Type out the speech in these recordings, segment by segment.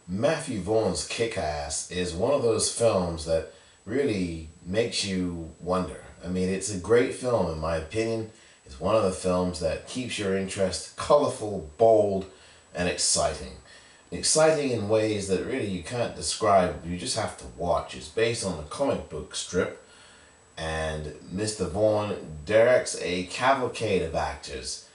Matthew Vaughn's Kick-Ass is one of those films that really makes you wonder. I mean, it's a great film in my opinion. It's one of the films that keeps your interest colorful, bold, and exciting. Exciting in ways that really you can't describe, you just have to watch. It's based on a comic book strip, and Mr. Vaughn directs a cavalcade of actors,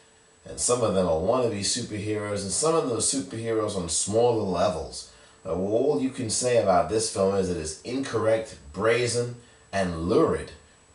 and some of them are wannabe superheroes, and some of those superheroes on smaller levels. All you can say about this film is it is incorrect, brazen, and lurid,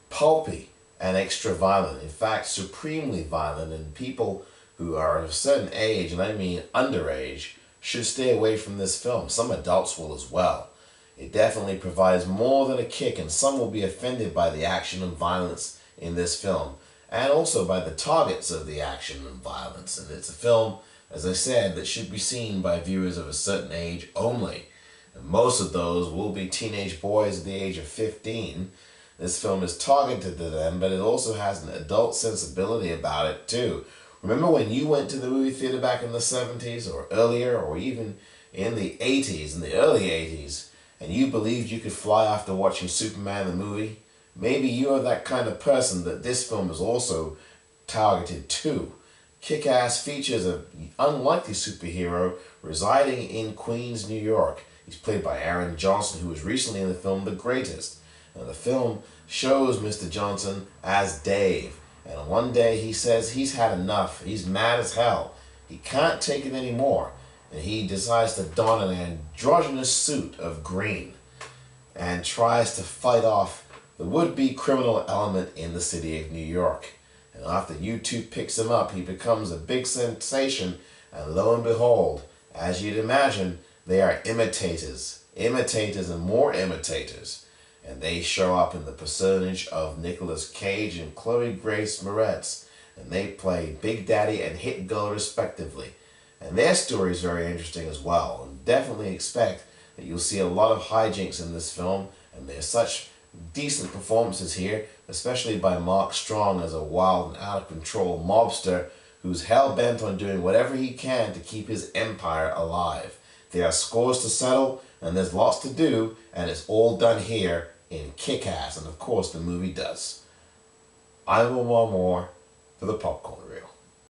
pulpy, and extra violent. In fact, supremely violent, and people who are of a certain age, and I mean underage, should stay away from this film. Some adults will as well. It definitely provides more than a kick, and some will be offended by the action and violence in this film, and also by the targets of the action and violence. And it's a film, as I said, that should be seen by viewers of a certain age only. And most of those will be teenage boys at the age of 15. This film is targeted to them, but it also has an adult sensibility about it too. Remember when you went to the movie theater back in the 70s or earlier, or even in the 80s, in the early 80s, and you believed you could fly after watching Superman the movie? Maybe you are that kind of person that this film is also targeted to. Kick-Ass features an unlikely superhero residing in Queens, New York. He's played by Aaron Johnson, who was recently in the film The Greatest. And the film shows Mr. Johnson as Dave. And one day he says he's had enough. He's mad as hell. He can't take it anymore. And he decides to don an androgynous suit of green and tries to fight off the would-be criminal element in the city of New York. And after YouTube picks him up, he becomes a big sensation, and lo and behold, as you'd imagine, they are imitators. Imitators and more imitators. And they show up in the personage of Nicolas Cage and Chloe Grace Moretz, and they play Big Daddy and Hit Girl respectively. And their story is very interesting as well, and definitely expect that you'll see a lot of hijinks in this film, and there's such decent performances here, especially by Mark Strong as a wild and out-of-control mobster who's hell-bent on doing whatever he can to keep his empire alive. There are scores to settle, and there's lots to do, and it's all done here in Kick-Ass, and of course the movie does. I'm Omar Moore for the Popcorn Reel.